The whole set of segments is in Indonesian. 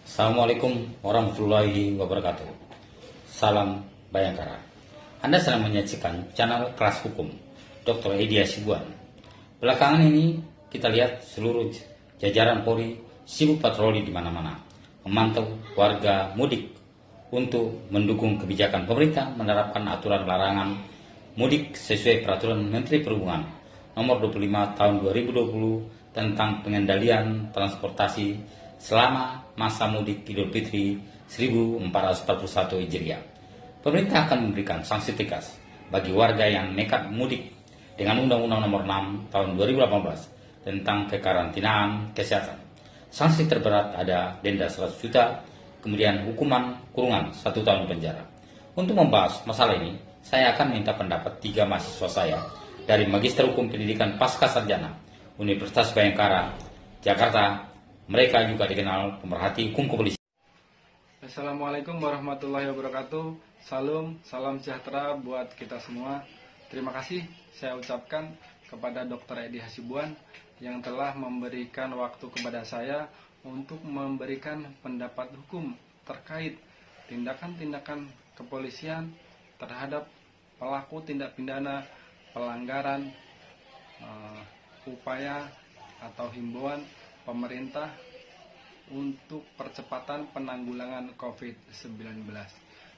Assalamualaikum warahmatullahi wabarakatuh. Salam Bayangkara. Anda sedang menyaksikan channel Kelas Hukum Dr. Edi Hasibuan. Belakangan ini kita lihat seluruh jajaran Polri sibuk patroli di mana-mana, memantau warga mudik untuk mendukung kebijakan pemerintah menerapkan aturan larangan mudik sesuai peraturan Menteri Perhubungan nomor 25 tahun 2020 tentang pengendalian transportasi selama masa mudik Idul Fitri 1441 Hijriah. Pemerintah akan memberikan sanksi tegas bagi warga yang nekat mudik dengan Undang-Undang Nomor 6 Tahun 2018 tentang kekarantinaan kesehatan. Sanksi terberat ada denda 100 juta, kemudian hukuman kurungan 1 tahun penjara. Untuk membahas masalah ini, saya akan minta pendapat 3 mahasiswa saya dari Magister Hukum Pendidikan Pasca Sarjana Universitas Bayangkara, Jakarta. Mereka juga dikenal pemerhati hukum kepolisian. Assalamualaikum warahmatullahi wabarakatuh. Salam sejahtera buat kita semua. Terima kasih saya ucapkan kepada Dr. Edi Hasibuan yang telah memberikan waktu kepada saya untuk memberikan pendapat hukum terkait tindakan-tindakan kepolisian terhadap pelaku tindak pidana pelanggaran upaya atau himbauan pemerintah untuk percepatan penanggulangan COVID-19.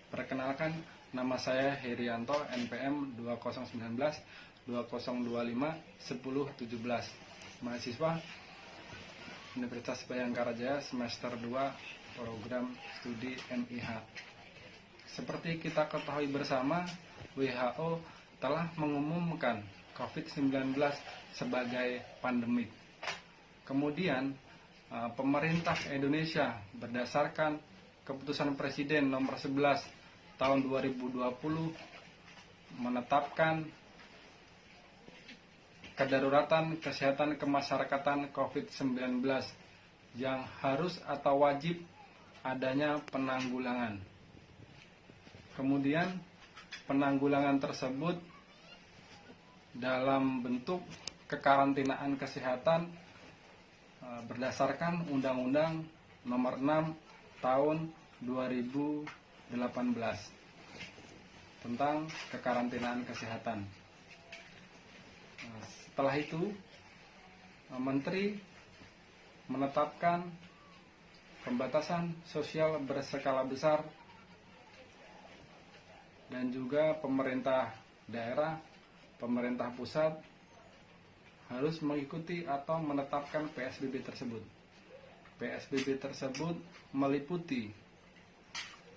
Perkenalkan, nama saya Herianto, NPM 2019 2025 1017, mahasiswa Universitas Bayangkara Jaya semester 2 program studi MIH. Seperti kita ketahui bersama, WHO telah mengumumkan COVID-19 sebagai pandemik. Kemudian pemerintah Indonesia berdasarkan keputusan Presiden nomor 11 tahun 2020 menetapkan kedaruratan kesehatan kemasyarakatan COVID-19 yang harus atau wajib adanya penanggulangan. Kemudian penanggulangan tersebut dalam bentuk kekarantinaan kesehatan berdasarkan Undang-Undang Nomor 6 Tahun 2018 tentang kekarantinaan kesehatan. Setelah itu, Menteri menetapkan pembatasan sosial berskala besar dan juga pemerintah daerah, pemerintah pusat harus mengikuti atau menetapkan PSBB tersebut. PSBB tersebut meliputi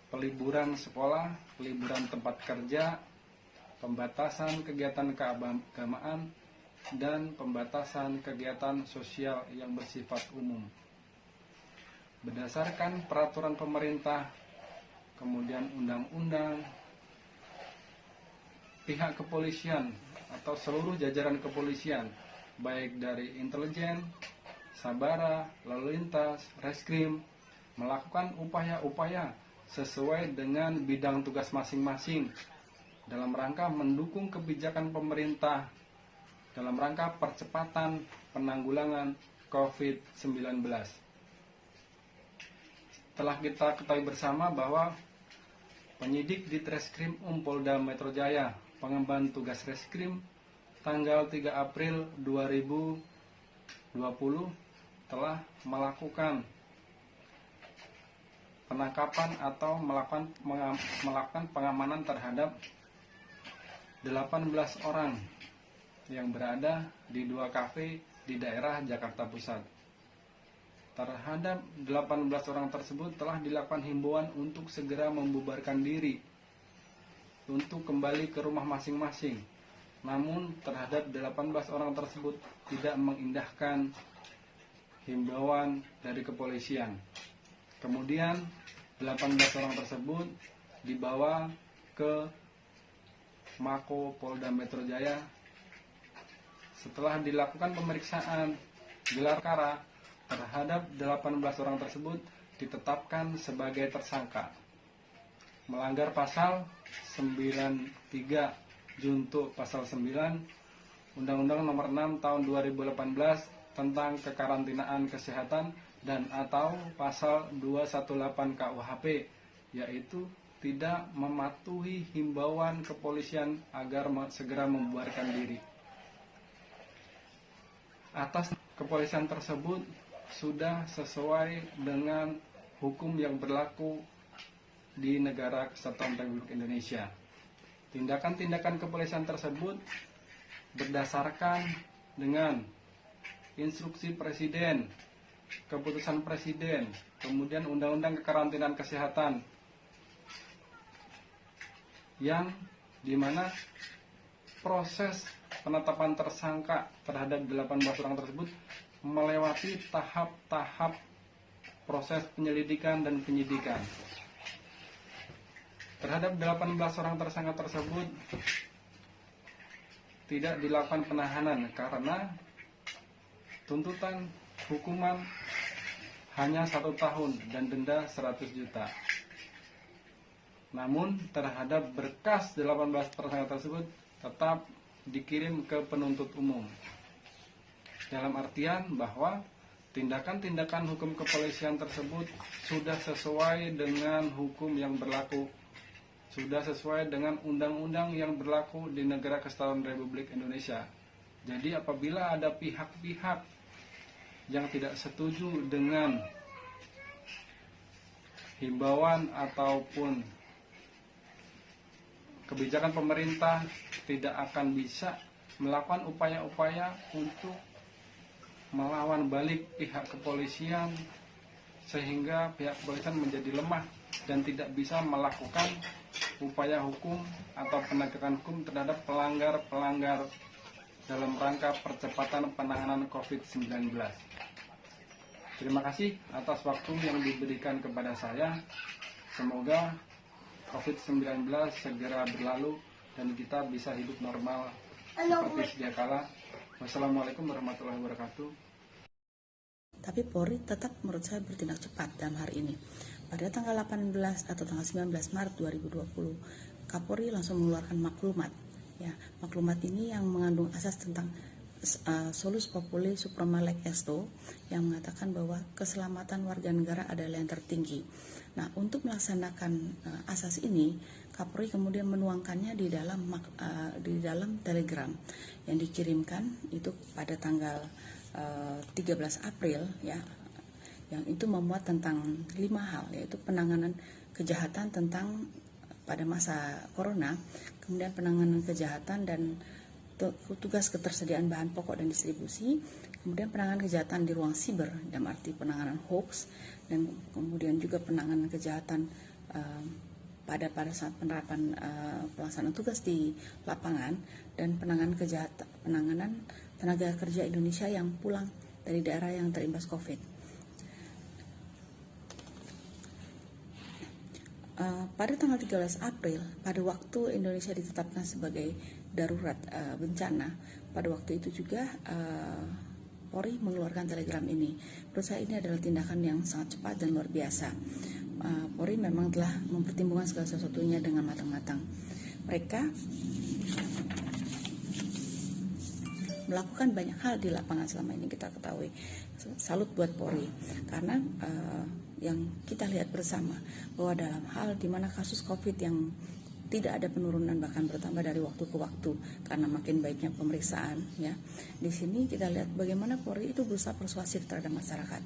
peliburan sekolah, peliburan tempat kerja, pembatasan kegiatan keagamaan, dan pembatasan kegiatan sosial yang bersifat umum. Berdasarkan peraturan pemerintah, kemudian undang-undang, pihak kepolisian atau seluruh jajaran kepolisian, baik dari intelijen, sabara, lalu lintas, reskrim, melakukan upaya-upaya sesuai dengan bidang tugas masing-masing dalam rangka mendukung kebijakan pemerintah dalam rangka percepatan penanggulangan COVID-19. Setelah kita ketahui bersama bahwa penyidik di Treskrim Polda Metro Jaya, pengemban tugas reskrim, tanggal 3 April 2020 telah melakukan penangkapan atau melakukan pengamanan terhadap 18 orang yang berada di 2 kafe di daerah Jakarta Pusat. Terhadap 18 orang tersebut telah dilakukan himbauan untuk segera membubarkan diri untuk kembali ke rumah masing-masing. Namun terhadap 18 orang tersebut tidak mengindahkan himbauan dari kepolisian. Kemudian 18 orang tersebut dibawa ke Mako Polda Metro Jaya. Setelah dilakukan pemeriksaan gelar perkara terhadap 18 orang tersebut ditetapkan sebagai tersangka melanggar pasal 93 junto pasal 9 Undang-Undang Nomor 6 Tahun 2018 tentang kekarantinaan kesehatan dan atau pasal 218 KUHP, yaitu tidak mematuhi himbauan kepolisian agar segera membubarkan diri. Atas kepolisian tersebut sudah sesuai dengan hukum yang berlaku di negara kesatuan Republik Indonesia. Tindakan-tindakan kepolisian tersebut berdasarkan dengan instruksi presiden, keputusan presiden, kemudian undang-undang kekarantinaan kesehatan, yang dimana proses penetapan tersangka terhadap 18 orang tersebut melewati tahap-tahap proses penyelidikan dan penyidikan. Terhadap 18 orang tersangka tersebut tidak dilakukan penahanan karena tuntutan hukuman hanya 1 tahun dan denda 100 juta. Namun terhadap berkas 18 tersangka tersebut tetap dikirim ke penuntut umum. Dalam artian bahwa tindakan-tindakan hukum kepolisian tersebut sudah sesuai dengan hukum yang berlaku, sudah sesuai dengan undang-undang yang berlaku di negara kesatuan Republik Indonesia. Jadi apabila ada pihak-pihak yang tidak setuju dengan himbauan ataupun kebijakan pemerintah, tidak akan bisa melakukan upaya-upaya untuk melawan balik pihak kepolisian sehingga pihak kepolisian menjadi lemah dan tidak bisa melakukan upaya hukum atau penegakan hukum terhadap pelanggar-pelanggar dalam rangka percepatan penanganan COVID-19. Terima kasih atas waktu yang diberikan kepada saya. Semoga COVID-19 segera berlalu dan kita bisa hidup normal seperti sedia kala. Wassalamualaikum warahmatullahi wabarakatuh. Tapi Polri tetap menurut saya bertindak cepat dalam hari ini. Pada tanggal 18 atau tanggal 19 Maret 2020, Kapolri langsung mengeluarkan maklumat. Ya, maklumat ini yang mengandung asas tentang solus populi suprema leg esto, yang mengatakan bahwa keselamatan warga negara adalah yang tertinggi. Nah, untuk melaksanakan asas ini, Kapolri kemudian menuangkannya di dalam telegram yang dikirimkan itu pada tanggal 13 April, ya, yang itu memuat tentang 5 hal, yaitu penanganan kejahatan tentang pada masa corona, kemudian penanganan kejahatan dan tugas ketersediaan bahan pokok dan distribusi, kemudian penanganan kejahatan di ruang siber dalam arti penanganan hoax, dan kemudian juga penanganan kejahatan pada saat penerapan pelaksanaan tugas di lapangan, dan penanganan tenaga kerja Indonesia yang pulang dari daerah yang terimbas COVID. Pada tanggal 13 April, pada waktu Indonesia ditetapkan sebagai darurat bencana, pada waktu itu juga Polri mengeluarkan telegram ini. Menurut saya ini adalah tindakan yang sangat cepat dan luar biasa. Polri memang telah mempertimbangkan segala sesuatunya dengan matang-matang. Mereka melakukan banyak hal di lapangan selama ini, kita ketahui. Salut buat Polri, karena yang kita lihat bersama bahwa dalam hal di mana kasus COVID yang tidak ada penurunan, bahkan bertambah dari waktu ke waktu karena makin baiknya pemeriksaan, ya. Di sini kita lihat bagaimana Polri itu berusaha persuasif terhadap masyarakat.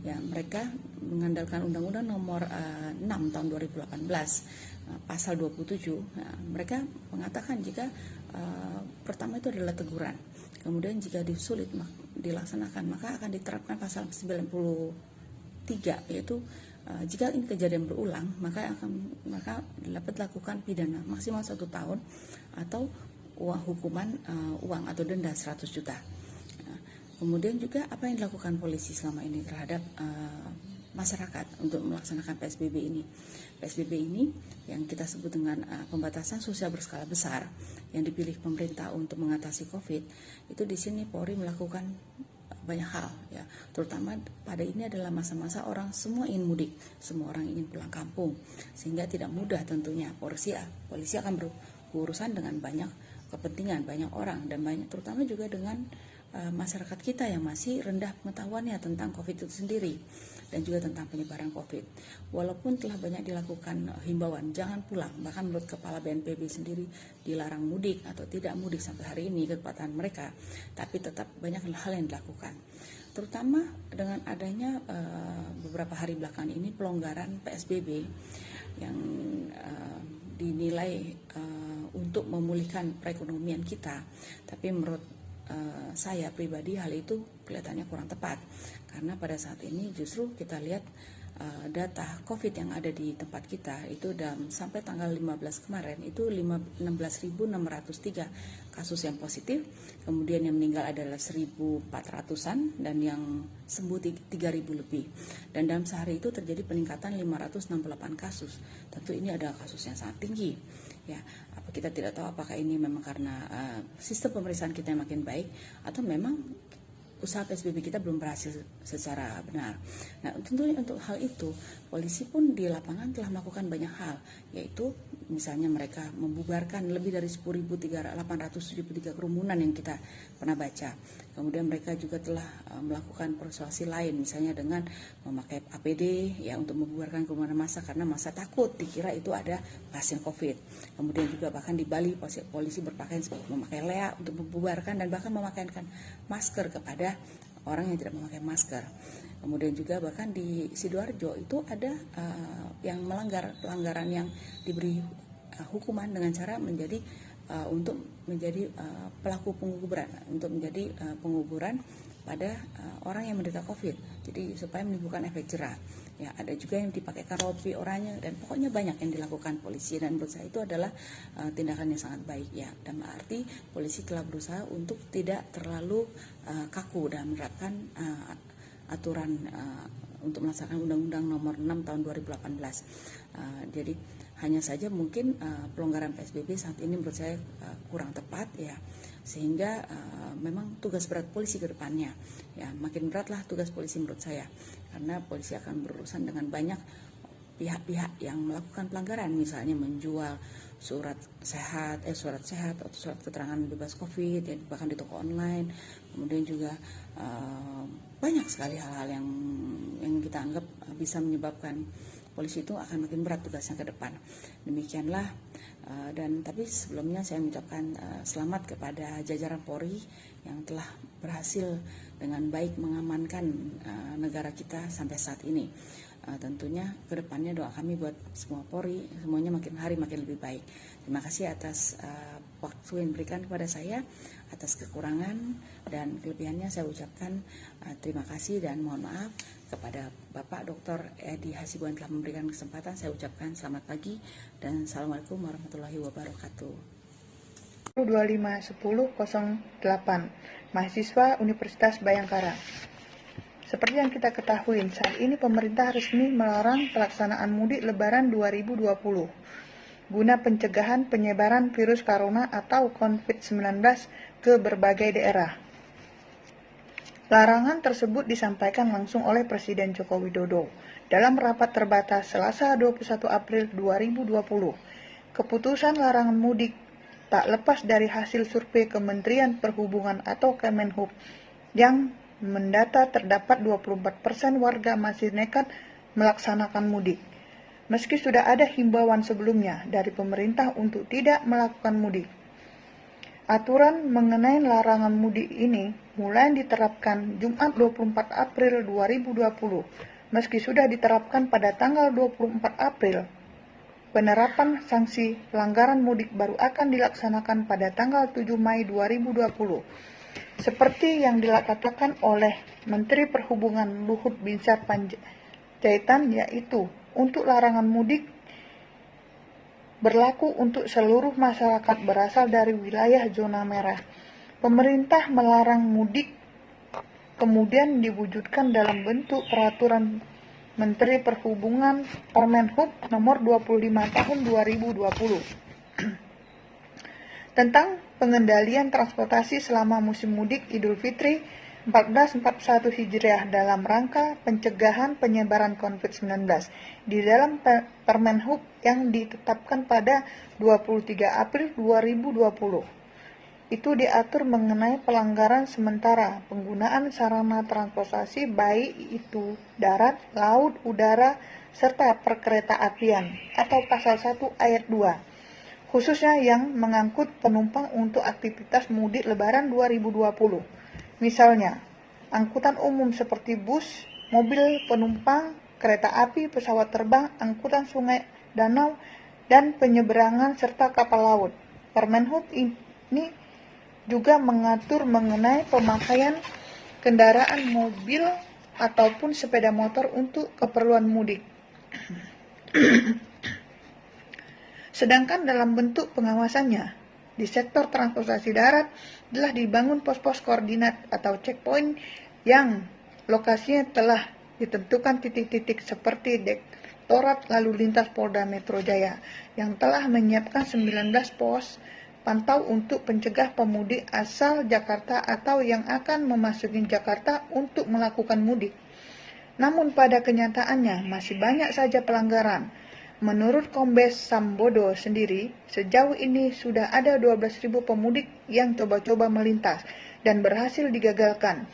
Ya, mereka mengandalkan Undang-Undang Nomor 6 tahun 2018 pasal 27. Nah, mereka mengatakan jika pertama itu adalah teguran, kemudian jika sulit dilaksanakan maka akan diterapkan pasal 93, yaitu jika ini kejadian berulang maka dapat dilakukan pidana maksimal 1 tahun atau hukuman uang atau denda 100 juta. Kemudian juga apa yang dilakukan polisi selama ini terhadap masyarakat untuk melaksanakan PSBB ini. PSBB ini yang kita sebut dengan pembatasan sosial berskala besar yang dipilih pemerintah untuk mengatasi COVID, itu di sini Polri melakukan banyak hal, ya. Terutama pada ini adalah masa-masa orang semua ingin mudik, semua orang ingin pulang kampung, sehingga tidak mudah tentunya polisi akan berurusan dengan banyak kepentingan, banyak orang, dan banyak terutama juga dengan masyarakat kita yang masih rendah pengetahuannya tentang COVID itu sendiri dan juga tentang penyebaran COVID. Walaupun telah banyak dilakukan himbauan jangan pulang, bahkan menurut Kepala BNPB sendiri dilarang mudik atau tidak mudik sampai hari ini ketepatan mereka, tapi tetap banyak hal yang dilakukan. Terutama dengan adanya beberapa hari belakangan ini pelonggaran PSBB yang dinilai untuk memulihkan perekonomian kita, tapi menurut saya pribadi hal itu kelihatannya kurang tepat karena pada saat ini justru kita lihat data COVID yang ada di tempat kita itu sampai tanggal 15 kemarin itu 16.603 kasus yang positif, kemudian yang meninggal adalah 1.400-an dan yang sembuh 3.000 lebih. Dan dalam sehari itu terjadi peningkatan 568 kasus. Tentu ini adalah kasus yang sangat tinggi. Ya, kita tidak tahu apakah ini memang karena sistem pemeriksaan kita yang makin baik atau memang usaha PSBB kita belum berhasil secara benar. Nah, tentunya untuk hal itu, polisi pun di lapangan telah melakukan banyak hal, yaitu misalnya mereka membubarkan lebih dari 10.873 kerumunan yang kita pernah baca. Kemudian mereka juga telah melakukan persuasi lain, misalnya dengan memakai APD ya untuk membubarkan kerumunan massa karena massa takut dikira itu ada pasien COVID. Kemudian juga bahkan di Bali polisi berpakaian memakai lea untuk membubarkan dan bahkan memakaikan masker kepada orang yang tidak memakai masker. Kemudian juga bahkan di Sidoarjo itu ada yang melanggar pelanggaran yang diberi hukuman dengan cara untuk menjadi pelaku penguburan, untuk menjadi penguburan pada orang yang menderita COVID. Jadi supaya menimbulkan efek jerah. Ya, ada juga yang dipakaikan rompi oranye dan pokoknya banyak yang dilakukan polisi dan menurut saya itu adalah tindakan yang sangat baik ya. Dan berarti polisi telah berusaha untuk tidak terlalu kaku dan menerapkan aturan untuk melaksanakan Undang-Undang Nomor 6 Tahun 2018. Jadi hanya saja mungkin pelonggaran PSBB saat ini menurut saya kurang tepat ya, sehingga memang tugas berat polisi ke depannya ya makin beratlah tugas polisi menurut saya karena polisi akan berurusan dengan banyak pihak-pihak yang melakukan pelanggaran, misalnya menjual surat sehat atau surat keterangan bebas COVID ya, bahkan di toko online. Kemudian juga banyak sekali hal-hal yang kita anggap bisa menyebabkan polisi itu akan makin berat tugasnya ke depan. Demikianlah dan tapi sebelumnya saya mengucapkan selamat kepada jajaran Polri yang telah berhasil dengan baik mengamankan negara kita sampai saat ini. Tentunya ke depannya doa kami buat semua Polri semuanya makin hari makin lebih baik. Terima kasih atas waktu yang diberikan kepada saya, atas kekurangan dan kelebihannya saya ucapkan terima kasih dan mohon maaf. Kepada Bapak Dr. Edi Hasibuan telah memberikan kesempatan, saya ucapkan selamat pagi dan Assalamualaikum warahmatullahi wabarakatuh. 25.10.08 Mahasiswa Universitas Bhayangkara. Seperti yang kita ketahui, saat ini pemerintah resmi melarang pelaksanaan mudik Lebaran 2020 guna pencegahan penyebaran virus corona atau COVID-19 ke berbagai daerah. Larangan tersebut disampaikan langsung oleh Presiden Joko Widodo dalam rapat terbatas Selasa 21 April 2020. Keputusan larangan mudik tak lepas dari hasil survei Kementerian Perhubungan atau Kemenhub yang mendata terdapat 24% warga masih nekat melaksanakan mudik. Meski sudah ada himbauan sebelumnya dari pemerintah untuk tidak melakukan mudik. Aturan mengenai larangan mudik ini mulai diterapkan Jumat 24 April 2020. Meski sudah diterapkan pada tanggal 24 April, penerapan sanksi pelanggaran mudik baru akan dilaksanakan pada tanggal 7 Mei 2020. Seperti yang dikatakan oleh Menteri Perhubungan Luhut Binsar Panjaitan, yaitu untuk larangan mudik berlaku untuk seluruh masyarakat berasal dari wilayah zona merah. Pemerintah melarang mudik kemudian diwujudkan dalam bentuk peraturan Menteri Perhubungan Permenhub nomor 25 tahun 2020 tentang pengendalian transportasi selama musim mudik Idul Fitri 1441 Hijriah dalam rangka pencegahan penyebaran COVID-19 di dalam Permenhub yang ditetapkan pada 23 April 2020. itu diatur mengenai pelanggaran sementara penggunaan sarana transportasi baik itu darat, laut, udara, serta perkeretaapian atau pasal 1 ayat 2, khususnya yang mengangkut penumpang untuk aktivitas mudik lebaran 2020. Misalnya, angkutan umum seperti bus, mobil penumpang, kereta api, pesawat terbang, angkutan sungai, danau, dan penyeberangan serta kapal laut. Permenhub ini juga mengatur mengenai pemakaian kendaraan mobil ataupun sepeda motor untuk keperluan mudik. Sedangkan dalam bentuk pengawasannya, di sektor transportasi darat telah dibangun pos-pos koordinat atau checkpoint yang lokasinya telah ditentukan titik-titik seperti Direktorat Lalu Lintas Polda Metro Jaya yang telah menyiapkan 19 pos pantau untuk pencegah pemudik asal Jakarta atau yang akan memasuki Jakarta untuk melakukan mudik. Namun pada kenyataannya masih banyak saja pelanggaran. Menurut Kombes Sambodo sendiri, sejauh ini sudah ada 12.000 pemudik yang coba-coba melintas dan berhasil digagalkan.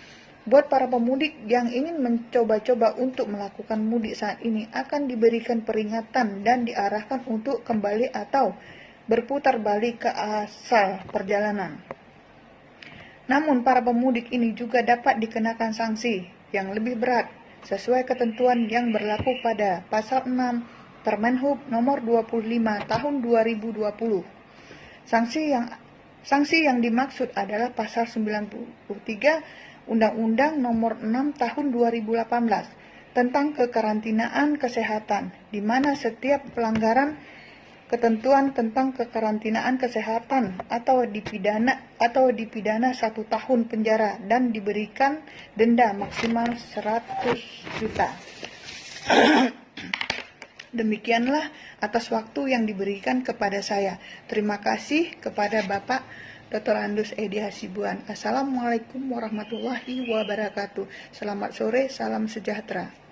Buat para pemudik yang ingin mencoba-coba untuk melakukan mudik saat ini akan diberikan peringatan dan diarahkan untuk kembali atau berputar balik ke asal perjalanan. Namun para pemudik ini juga dapat dikenakan sanksi yang lebih berat sesuai ketentuan yang berlaku pada pasal 6 Permenhub nomor 25 tahun 2020. Sanksi yang dimaksud adalah pasal 93 Undang-Undang nomor 6 tahun 2018 tentang kekarantinaan kesehatan, di mana setiap pelanggaran ketentuan tentang kekarantinaan kesehatan atau dipidana 1 tahun penjara dan diberikan denda maksimal 100 juta. Demikianlah atas waktu yang diberikan kepada saya. Terima kasih kepada Bapak Dr. Andus Edy Hasibuan. Assalamualaikum warahmatullahi wabarakatuh. Selamat sore, salam sejahtera.